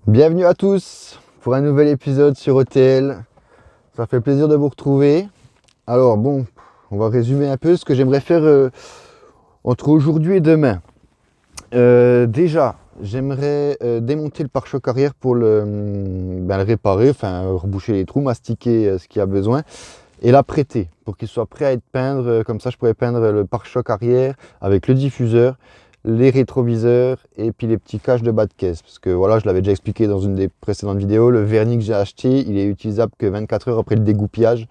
Bienvenue à tous pour un nouvel épisode sur OTL. Ça fait plaisir de vous retrouver. Alors bon, on va résumer un peu ce que j'aimerais faire entre aujourd'hui et demain. Déjà, j'aimerais démonter le pare-choc arrière pour le réparer, enfin reboucher les trous, mastiquer ce qu'il y a besoin et l'apprêter pour qu'il soit prêt à être peindre. Comme ça, je pourrais peindre le pare-choc arrière avec le diffuseur, les rétroviseurs et puis les petits caches de bas de caisse. Parce que voilà, je l'avais déjà expliqué dans une des précédentes vidéos, le vernis que j'ai acheté, il est utilisable que 24 heures après le dégoupillage.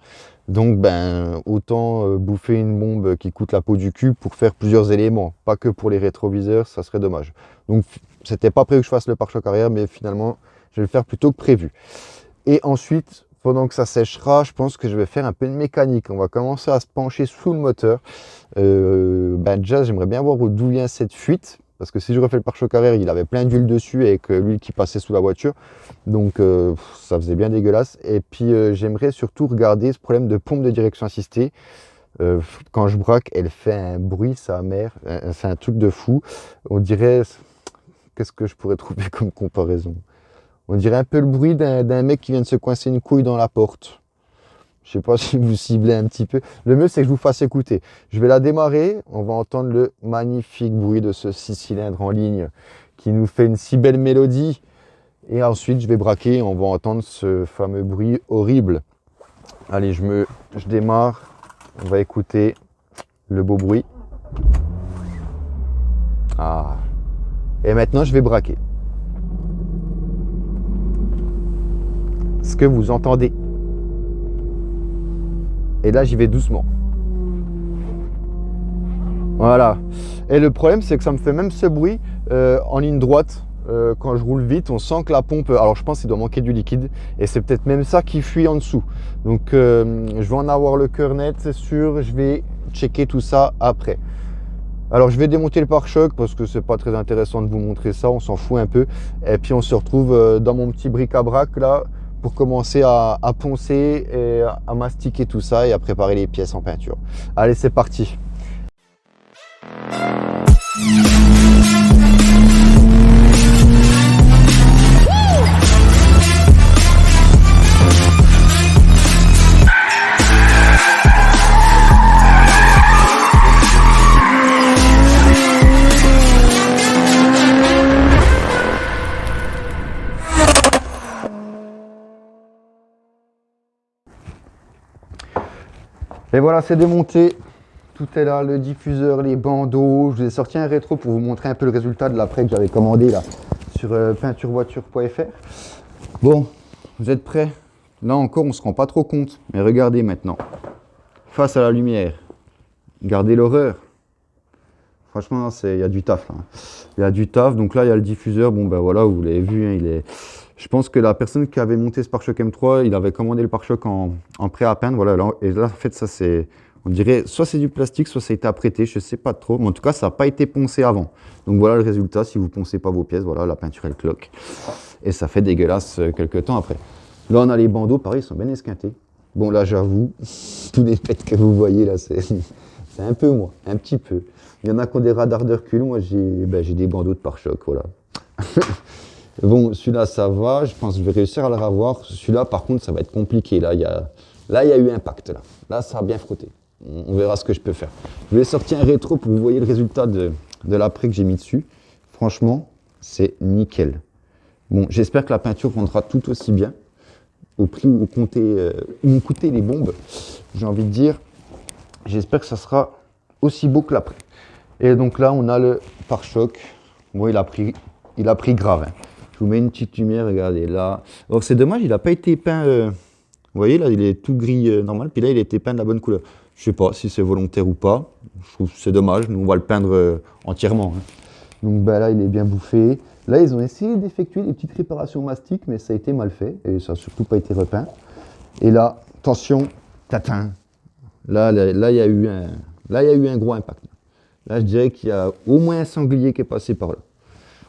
Donc autant bouffer une bombe qui coûte la peau du cul pour faire plusieurs éléments, pas que pour les rétroviseurs, ça serait dommage. Donc c'était pas prévu que je fasse le pare-choc arrière, mais finalement je vais le faire plutôt que prévu. Et ensuite, pendant que ça séchera, je pense que je vais faire un peu de mécanique. On va commencer à se pencher sous le moteur. Déjà, j'aimerais bien voir d'où vient cette fuite. Parce que si je refais le pare-choc arrière, il avait plein d'huile dessus avec l'huile qui passait sous la voiture. Donc ça faisait bien dégueulasse. Et puis j'aimerais surtout regarder ce problème de pompe de direction assistée. Quand je braque, elle fait un bruit, sa mère. C'est un truc de fou. On dirait... Qu'est-ce que je pourrais trouver comme comparaison? On dirait un peu le bruit d'un mec qui vient de se coincer une couille dans la porte. Je sais pas si vous ciblez un petit peu. Le mieux, c'est que je vous fasse écouter. Je vais la démarrer. On va entendre le magnifique bruit de ce 6 cylindres en ligne qui nous fait une si belle mélodie. Et ensuite, je vais braquer et on va entendre ce fameux bruit horrible. Allez, je démarre. On va écouter le beau bruit. Ah. Et maintenant, je vais braquer. Ce que vous entendez. Et là, j'y vais doucement. Voilà. Et le problème, c'est que ça me fait même ce bruit en ligne droite. Quand je roule vite, on sent que la pompe... Alors, je pense qu'il doit manquer du liquide. Et c'est peut-être même ça qui fuit en dessous. Donc, je vais en avoir le cœur net, c'est sûr. Je vais checker tout ça après. Alors, je vais démonter le pare-choc parce que c'est pas très intéressant de vous montrer ça. On s'en fout un peu. Et puis, on se retrouve dans mon petit bric-à-brac là, pour commencer à poncer et à mastiquer tout ça et à préparer les pièces en peinture. Allez, c'est parti. Et voilà, c'est démonté. Tout est là, le diffuseur, les bandeaux. Je vous ai sorti un rétro pour vous montrer un peu le résultat de l'après que j'avais commandé là sur peinturevoiture.fr. Bon, vous êtes prêts? Là encore, on ne se rend pas trop compte. Mais regardez maintenant. Face à la lumière. Regardez l'horreur. Franchement, il y a du taf là. Il y a du taf. Donc là, il y a le diffuseur. Bon, ben voilà, vous l'avez vu. Hein, je pense que la personne qui avait monté ce pare-choc M3, il avait commandé le pare-choc en prêt à peindre. Voilà, et là, en fait, ça c'est... On dirait soit c'est du plastique, soit ça a été apprêté, je ne sais pas trop. Mais en tout cas, ça n'a pas été poncé avant. Donc voilà le résultat. Si vous ne poncez pas vos pièces, voilà, la peinture elle cloque. Et ça fait dégueulasse quelques temps après. Là, on a les bandeaux, pareil, ils sont bien esquintés. Bon, là, j'avoue, tous les pets que vous voyez là, c'est un peu moi, un petit peu. Il y en a qui ont des radars de recul. Moi, j'ai des bandeaux de pare-choc, voilà. Bon, celui-là, ça va. Je pense que je vais réussir à le revoir. Celui-là, par contre, ça va être compliqué. Là, il y a eu impact. Là, ça a bien frotté. On verra ce que je peux faire. Je vais sortir un rétro pour que vous voyez le résultat de l'après que j'ai mis dessus. Franchement, c'est nickel. Bon, j'espère que la peinture rendra tout aussi bien. Au prix où m'ont coûté les bombes, j'ai envie de dire. J'espère que ça sera aussi beau que l'après. Et donc là, on a le pare-choc. Bon, il a pris grave. Hein. Je vous mets une petite lumière, regardez là. Alors c'est dommage, il n'a pas été peint, vous voyez là, il est tout gris normal, puis là il a été peint de la bonne couleur. Je sais pas si c'est volontaire ou pas, je trouve que c'est dommage, nous on va le peindre entièrement. Hein. Donc là il est bien bouffé. Là ils ont essayé d'effectuer des petites réparations mastiques, mais ça a été mal fait, et ça n'a surtout pas été repeint. Et là, attention, tatin. Là il y a eu un gros impact. Là je dirais qu'il y a au moins un sanglier qui est passé par là.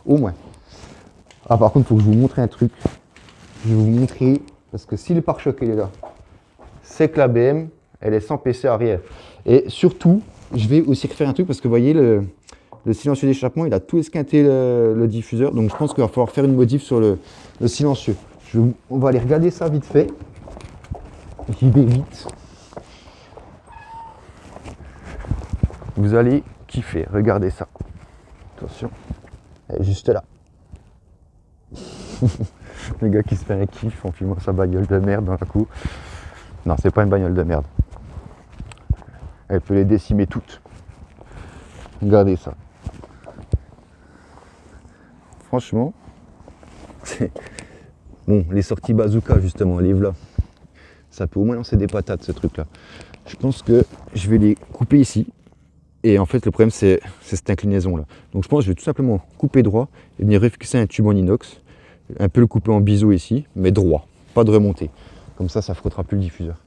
Au moins. Ah, par contre, il faut que je vous montre un truc. Je vais vous montrer, parce que si le pare-choc est là, c'est que la BM, elle est sans PC arrière. Et surtout, je vais aussi refaire un truc, parce que vous voyez, le silencieux d'échappement, il a tout esquinté le diffuseur. Donc je pense qu'il va falloir faire une modif sur le silencieux. On va aller regarder ça vite fait. J'y vais vite. Vous allez kiffer, regardez ça. Attention, elle est juste là. Le gars qui se fait un kiff en filmant sa bagnole de merde dans la cour. Non, c'est pas une bagnole de merde. Elle peut les décimer toutes. Regardez ça. Franchement, c'est... Bon, les sorties bazooka justement, les là. Ça peut au moins lancer des patates ce truc là. Je pense que je vais les couper ici. Et en fait le problème c'est cette inclinaison là. Donc je pense que je vais tout simplement couper droit et venir refixer un tube en inox. Un peu le couper en biseau ici, mais droit, pas de remontée. Comme ça frottera plus le diffuseur.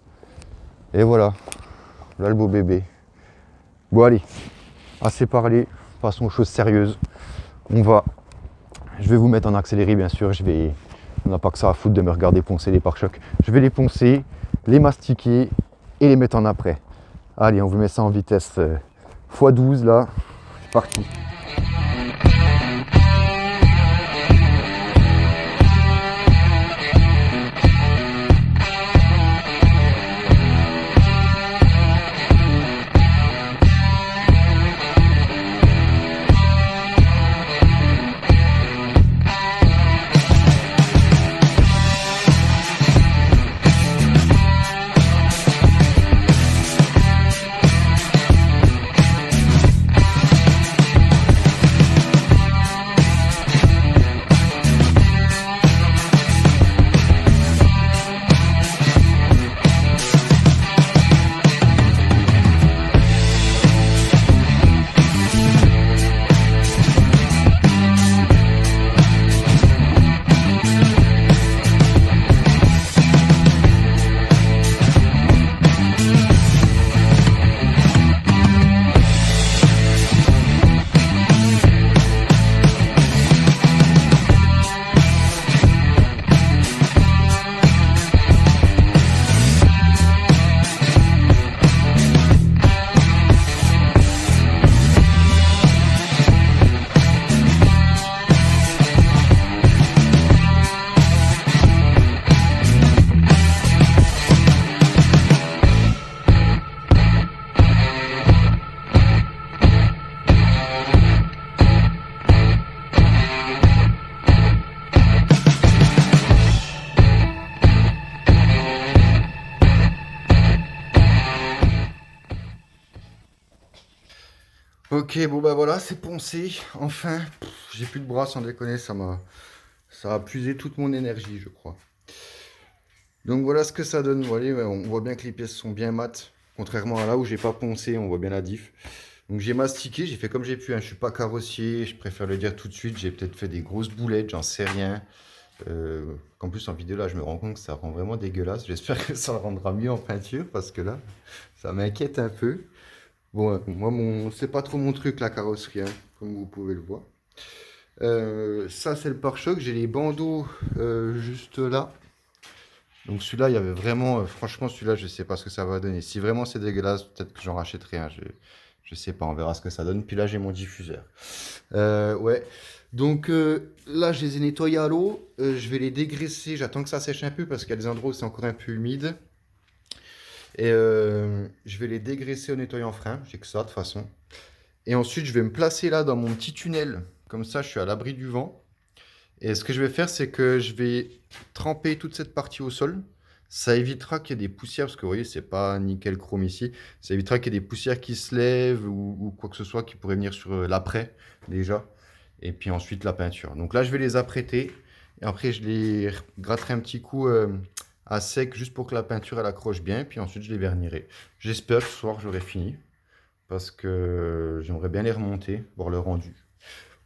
Et voilà, là le beau bébé. Bon allez, assez parlé, passons aux choses sérieuses. Je vais vous mettre en accéléré bien sûr, on n'a pas que ça à foutre de me regarder poncer les pare-chocs. Je vais les poncer, les mastiquer et les mettre en après. Allez, on vous met ça en vitesse x12 là, c'est parti. Ok, bon bah voilà, c'est poncé, enfin. J'ai plus de bras sans déconner, ça a puisé toute mon énergie, je crois. Donc voilà ce que ça donne. Vous voyez, on voit bien que les pièces sont bien mates, contrairement à là où j'ai pas poncé, on voit bien la diff. Donc j'ai mastiqué, j'ai fait comme j'ai pu, hein. Je suis pas carrossier, je préfère le dire tout de suite. J'ai peut-être fait des grosses boulettes, j'en sais rien. En plus en vidéo là, je me rends compte que ça rend vraiment dégueulasse. J'espère que ça le rendra mieux en peinture parce que là, ça m'inquiète un peu. Bon, moi, c'est pas trop mon truc la carrosserie, hein, comme vous pouvez le voir. Ça, c'est le pare-choc. J'ai les bandeaux juste là. Donc celui-là, il y avait vraiment... franchement, celui-là, je sais pas ce que ça va donner. Si vraiment c'est dégueulasse, peut-être que j'en rachèterai un. Je sais pas, on verra ce que ça donne. Puis là, j'ai mon diffuseur. Ouais. Donc là, je les ai nettoyés à l'eau. Je vais les dégraisser. J'attends que ça sèche un peu parce qu'il y a des endroits où c'est encore un peu humide. Et je vais les dégraisser en nettoyant frein, j'ai que ça de toute façon. Et ensuite je vais me placer là dans mon petit tunnel, comme ça je suis à l'abri du vent. Et ce que je vais faire, c'est que je vais tremper toute cette partie au sol. Ça évitera qu'il y ait des poussières, parce que vous voyez c'est pas nickel chrome ici. Ça évitera qu'il y ait des poussières qui se lèvent ou quoi que ce soit qui pourrait venir sur l'après déjà. Et puis ensuite la peinture. Donc là je vais les apprêter. Et après je les gratterai un petit coup... à sec juste pour que la peinture elle accroche bien, puis ensuite je les vernirai. J'espère que ce soir j'aurai fini parce que j'aimerais bien les remonter, voir le rendu.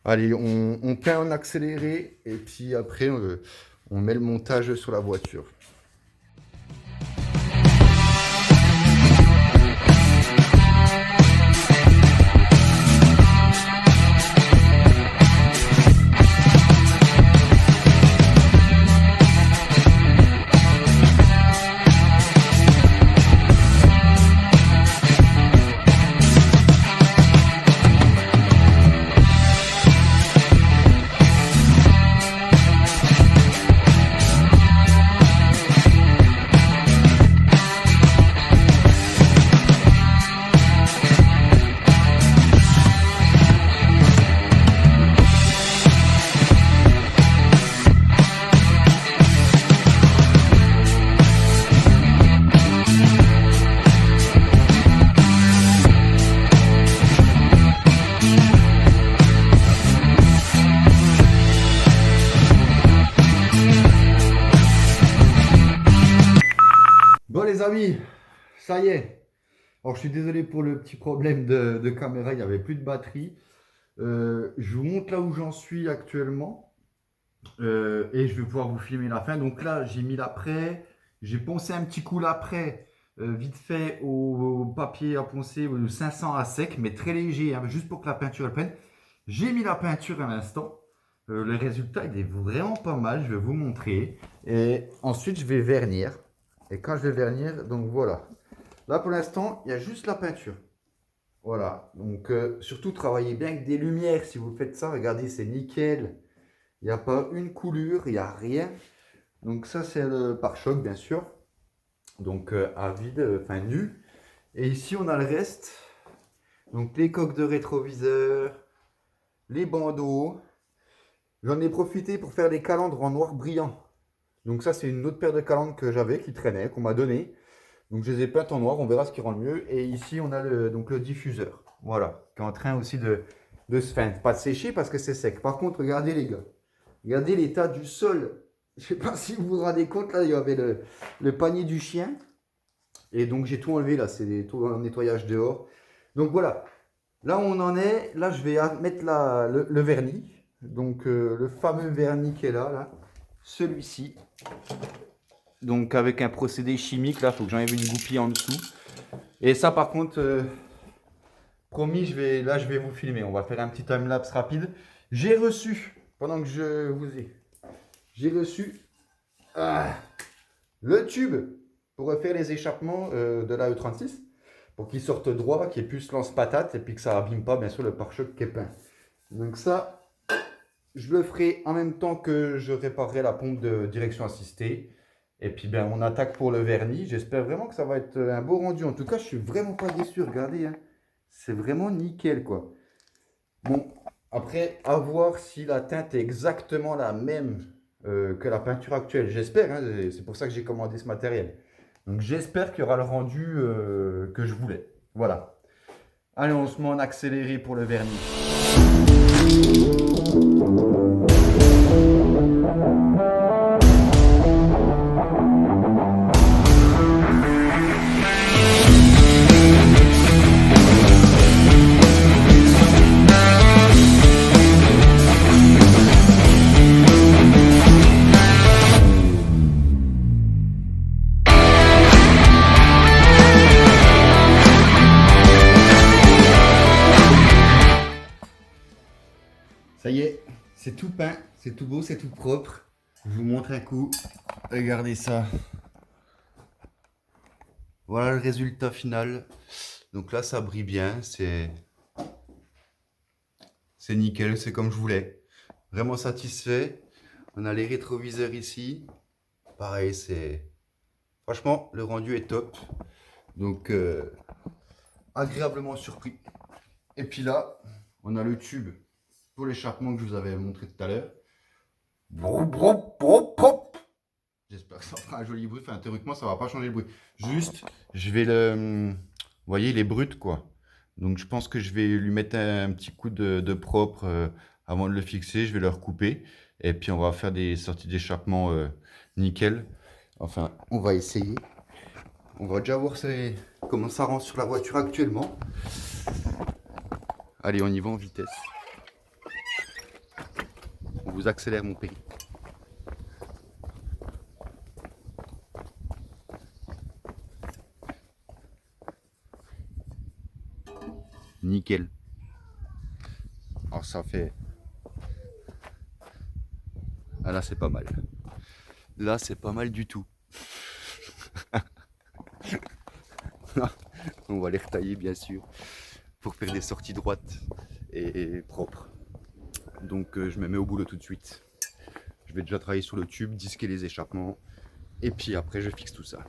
Allez, on peint en accéléré et puis après on met le montage sur la voiture. les amis, ça y est. Alors je suis désolé pour le petit problème de caméra, il n'y avait plus de batterie. Je vous montre là où j'en suis actuellement. Et je vais pouvoir vous filmer la fin. Donc là, j'ai mis l'après. J'ai poncé un petit coup l'après, vite fait au papier à poncer, au 500 à sec, mais très léger, hein, juste pour que la peinture elle prenne. J'ai mis la peinture à l'instant. Le résultat, il est vraiment pas mal. Je vais vous montrer. Et ensuite, je vais vernir. Et quand je vais vernir, donc voilà. Là, pour l'instant, il y a juste la peinture. Voilà. Donc, surtout, travaillez bien avec des lumières. Si vous faites ça, regardez, c'est nickel. Il n'y a pas une coulure, il n'y a rien. Donc, ça, c'est le pare-choc, bien sûr. Donc, à vide, enfin nu. Et ici, on a le reste. Donc, les coques de rétroviseur, les bandeaux. J'en ai profité pour faire des calandres en noir brillant. Donc, ça, c'est une autre paire de calandres que j'avais, qui traînait, qu'on m'a donné. Donc je les ai peintes en noir, on verra ce qui rend le mieux. Et ici on a donc le diffuseur, voilà, qui est en train aussi de se faire, pas de sécher parce que c'est sec. Par contre, regardez les gars, regardez l'état du sol. Je ne sais pas si vous vous rendez compte, là il y avait le panier du chien. Et donc j'ai tout enlevé là, c'est tout un nettoyage dehors. Donc voilà, là où on en est, là je vais mettre le vernis. Donc le fameux vernis qui est là, celui-ci. Donc avec un procédé chimique, là, il faut que j'enlève une goupille en dessous. Et ça par contre, promis, je vais vous filmer. On va faire un petit time-lapse rapide. J'ai reçu, pendant que je vous ai, j'ai reçu le tube pour refaire les échappements de la E36. Pour qu'ils sortent droit, qu'il n'y ait plus ce lance-patate et puis que ça n'abîme pas bien sûr le pare-choc qui est peint. Donc ça, je le ferai en même temps que je réparerai la pompe de direction assistée. Et puis ben, on attaque pour le vernis. J'espère vraiment que ça va être un beau rendu. En tout cas, je suis vraiment pas déçu. Regardez, hein. C'est vraiment nickel quoi. Bon, après, à voir si la teinte est exactement la même que la peinture actuelle. J'espère, hein. C'est pour ça que j'ai commandé ce matériel. Donc j'espère qu'il y aura le rendu que je voulais. Voilà. Allez, on se met en accéléré pour le vernis. Ça y est, c'est tout peint, c'est tout beau, c'est tout propre. Je vous montre un coup. Regardez ça. Voilà le résultat final. Donc là, ça brille bien. C'est nickel, c'est comme je voulais. Vraiment satisfait. On a les rétroviseurs ici. Pareil, c'est... Franchement, le rendu est top. Donc, agréablement surpris. Et puis là, on a le tube pour l'échappement que je vous avais montré tout à l'heure. J'espère que ça fera un joli bruit. Enfin, théoriquement, ça va pas changer le bruit. Juste, je vais le... Vous voyez, il est brut, quoi. Donc, je pense que je vais lui mettre un petit coup de propre avant de le fixer. Je vais le recouper. Et puis, on va faire des sorties d'échappement nickel. Enfin, on va essayer. On va déjà voir comment ça rend sur la voiture actuellement. Allez, on y va en vitesse. On vous accélère mon pays. Nickel. Alors ça fait... Ah là c'est pas mal. Là c'est pas mal du tout. On va les retailler bien sûr pour faire des sorties droites et propres. Donc je me mets au boulot tout de suite. Je vais déjà travailler sur le tube, disquer les échappements et puis après je fixe tout ça.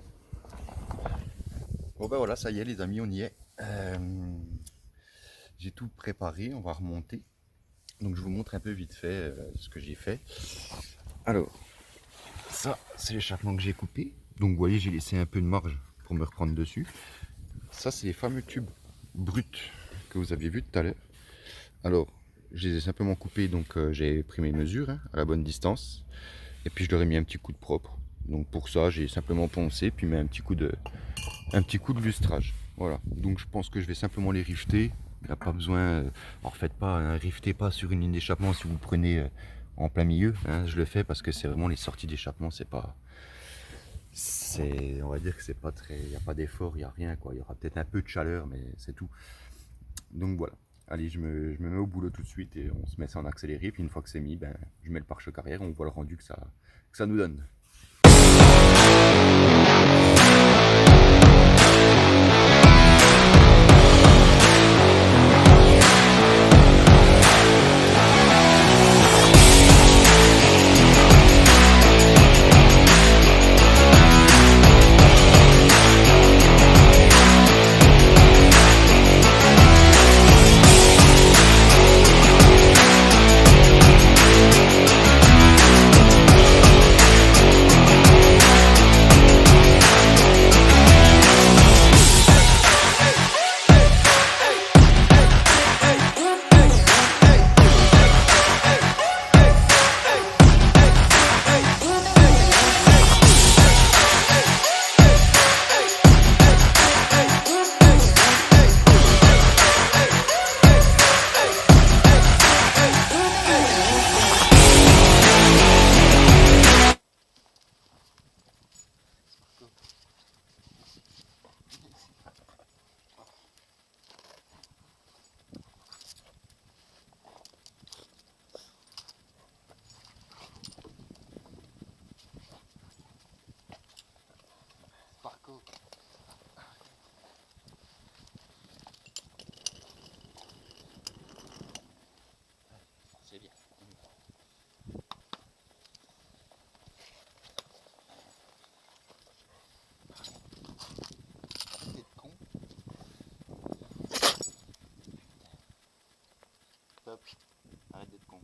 Bon ben voilà, ça y est les amis, on y est. J'ai tout préparé, on va remonter. Donc je vous montre un peu vite fait ce que j'ai fait. Alors, ça c'est l'échappement que j'ai coupé. Donc vous voyez, j'ai laissé un peu de marge pour me reprendre dessus. Ça c'est les fameux tubes bruts que vous aviez vu tout à l'heure. Alors, je les ai simplement coupés, donc j'ai pris mes mesures hein, à la bonne distance. Et puis je leur ai mis un petit coup de propre. Donc pour ça, j'ai simplement poncé, puis mis un petit coup de lustrage. Voilà, donc je pense que je vais simplement les rifter. Il n'y a pas besoin, alors faites pas, hein, riftez pas sur une ligne d'échappement si vous le prenez en plein milieu. Hein, je le fais parce que c'est vraiment les sorties d'échappement, c'est pas, on va dire que c'est pas très, il n'y a pas d'effort, il n'y a rien quoi. Il y aura peut-être un peu de chaleur, mais c'est tout. Donc voilà. Allez, je me mets au boulot tout de suite et on se met ça en accéléré. Puis une fois que c'est mis, ben, je mets le pare-choc arrière, on voit le rendu que ça nous donne. C'est bien. T'es con. Stop. Arrête d'être con.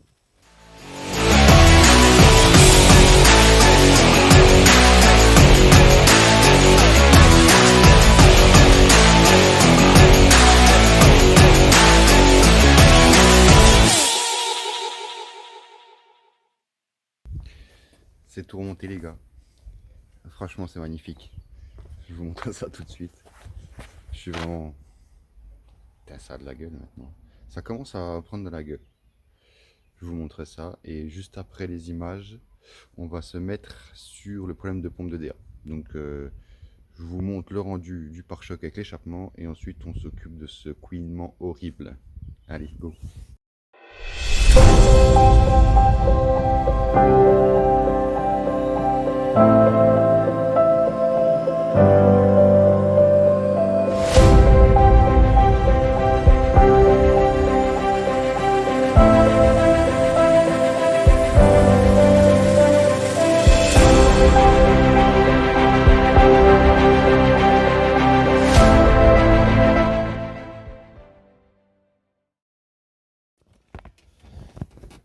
C'est tout remonté les gars. Franchement c'est magnifique. Je vous montre ça tout de suite. Je suis vraiment... Putain, ça a de la gueule maintenant. Ça commence à prendre de la gueule. Je vous montre ça et juste après les images, on va se mettre sur le problème de pompe de DA. Donc je vous montre le rendu du pare-choc avec l'échappement et ensuite on s'occupe de ce couinement horrible. Allez, go!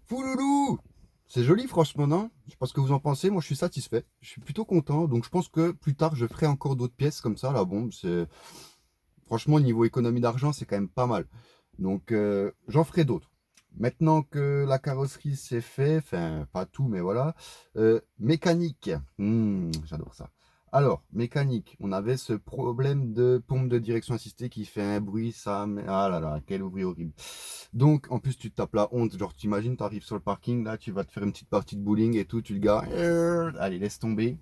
Fouloulou! C'est joli franchement, non? Je sais pas ce que vous en pensez, moi je suis satisfait. Je suis plutôt content, donc je pense que plus tard je ferai encore d'autres pièces comme ça, la bombe. Franchement, niveau économie d'argent, c'est quand même pas mal. Donc j'en ferai d'autres. Maintenant que la carrosserie c'est fait, enfin pas tout, mais voilà. Mécanique, j'adore ça. Alors, mécanique, on avait ce problème de pompe de direction assistée qui fait un bruit, ça, ah là là, quel bruit horrible. Donc, en plus, tu te tapes la honte, genre, t'imagines, tu arrives sur le parking, là, tu vas te faire une petite partie de bowling et tout, tu le gares, allez, laisse tomber.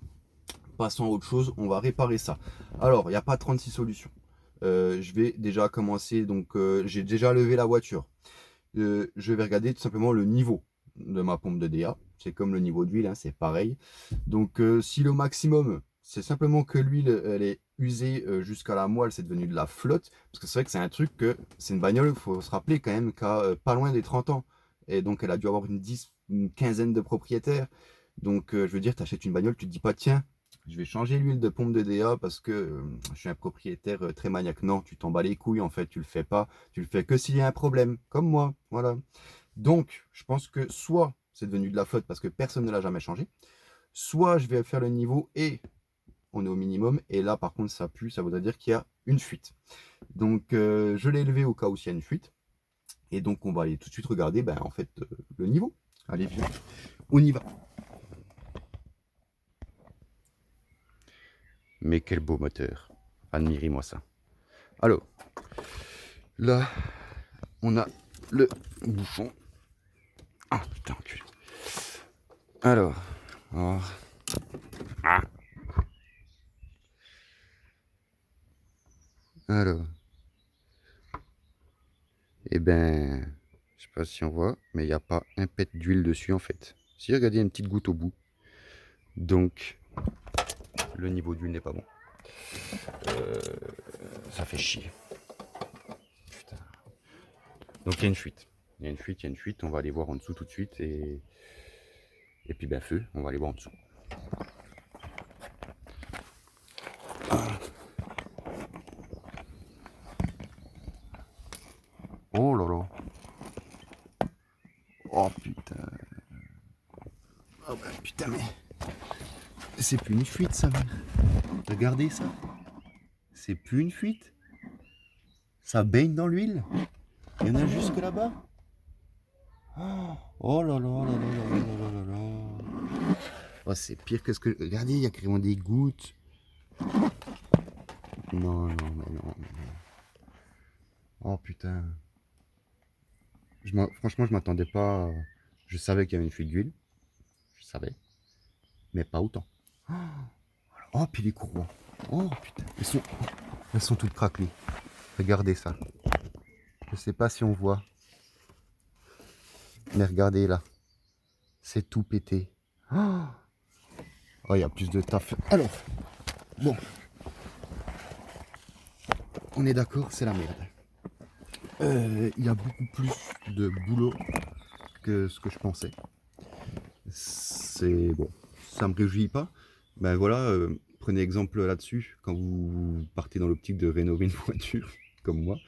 Passons à autre chose, on va réparer ça. Alors, il n'y a pas 36 solutions. Je vais déjà commencer, donc j'ai déjà levé la voiture. Je vais regarder tout simplement le niveau de ma pompe de DA. C'est comme le niveau d'huile, hein, c'est pareil. Donc si le maximum, c'est simplement que l'huile elle est usée jusqu'à la moelle, c'est devenu de la flotte. Parce que c'est vrai que c'est un truc que c'est une bagnole, il faut se rappeler quand même qu'à pas loin des 30 ans. Et donc elle a dû avoir une quinzaine de propriétaires. Donc je veux dire, tu achètes une bagnole, tu te dis pas tiens, je vais changer l'huile de pompe de DA parce que je suis un propriétaire très maniaque. Non, tu t'en bats les couilles en fait, tu le fais pas. Tu le fais que s'il y a un problème, comme moi. Voilà. Donc, je pense que soit c'est devenu de la flotte parce que personne ne l'a jamais changé, soit je vais faire le niveau et on est au minimum. Et là, par contre, ça pue, ça voudrait dire qu'il y a une fuite. Donc, je l'ai élevé au cas où il y a une fuite. Et donc, on va aller tout de suite regarder en fait, le niveau. Allez, viens, on y va. Mais quel beau moteur. Admirez-moi ça. Alors, là, on a le bouchon. Ah, putain, enculé. Alors, ah. Alors, eh ben, je sais pas si on voit, mais il n'y a pas un pet d'huile dessus en fait. Si, regardez, il y a une petite goutte au bout. Donc, le niveau d'huile n'est pas bon. Ça fait chier. Putain. Donc, il y a une fuite. Il y a une fuite, il y a une fuite. On va aller voir en dessous tout de suite. Et puis, ben, feu, on va aller voir en dessous. Oh là là. Oh putain. Oh bah putain, mais c'est plus une fuite ça, mère. Regardez ça. C'est plus une fuite. Ça baigne dans l'huile. Il y en a jusque là-bas. Oh là là là là là là là là. Oh, c'est pire que ce que... Regardez, il y a carrément des gouttes. Non, non, mais non. Oh putain. Franchement, je m'attendais pas. Je savais qu'il y avait une fuite d'huile. Je savais. Mais pas autant. Oh, puis les courroies. Oh putain. Elles sont toutes craquelées. Regardez ça. Je sais pas si on voit. Mais regardez là. C'est tout pété. Oh, il y a plus de taf. Alors, bon. On est d'accord, c'est la merde. Il y a beaucoup plus de boulot que ce que je pensais. C'est bon. Ça me réjouit pas. Ben voilà, prenez exemple là-dessus. Quand vous partez dans l'optique de rénover une voiture, comme moi,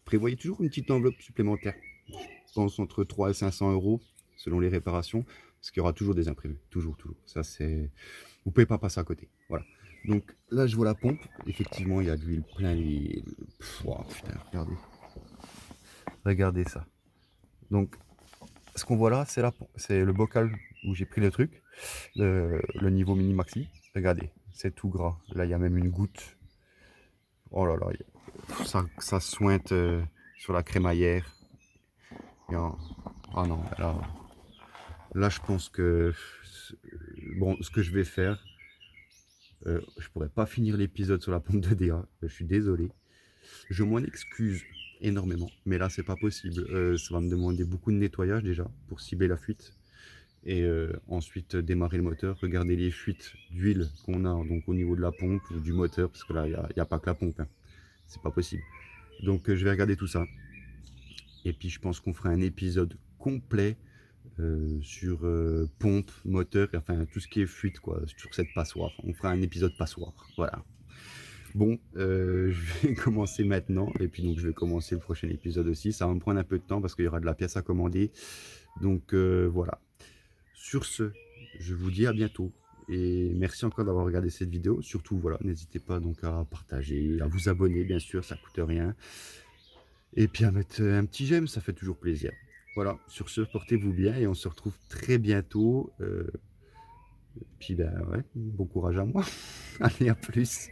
prévoyez toujours une petite enveloppe supplémentaire. Je pense entre 3 et 500 euros selon les réparations, parce qu'il y aura toujours des imprévus. Toujours, toujours. Ça, c'est... Vous pouvez pas passer à côté. Voilà. Donc là, je vois la pompe. Effectivement, il y a de l'huile plein les... Oh, putain, regardez. Regardez ça. Donc, ce qu'on voit là, c'est le bocal où j'ai pris le truc. Le niveau mini-maxi. Regardez, c'est tout gras. Là, il y a même une goutte. Oh là là, ça sointe sur la crémaillère. Ah non, là, je pense que... Bon, ce que je vais faire... je pourrais pas finir l'épisode sur la pompe de DA. Je suis désolé. Je m'en excuse énormément. Mais là, c'est pas possible. Ça va me demander beaucoup de nettoyage déjà pour cibler la fuite. Et ensuite démarrer le moteur, regarder les fuites d'huile qu'on a donc au niveau de la pompe ou du moteur, parce que là il n'y a pas que la pompe, hein. C'est pas possible. Donc je vais regarder tout ça. Et puis je pense qu'on fera un épisode complet sur pompe, moteur, enfin tout ce qui est fuite quoi, sur cette passoire. On fera un épisode passoire, voilà. Bon, je vais commencer maintenant, et puis donc je vais commencer le prochain épisode aussi. Ça va me prendre un peu de temps parce qu'il y aura de la pièce à commander. Donc voilà. Sur ce, je vous dis à bientôt. Et merci encore d'avoir regardé cette vidéo. Surtout, voilà, n'hésitez pas donc à partager, à vous abonner, bien sûr, ça coûte rien. Et puis à mettre un petit j'aime, ça fait toujours plaisir. Voilà, sur ce, portez-vous bien et on se retrouve très bientôt. Puis ben ouais, bon courage à moi. Allez, à plus.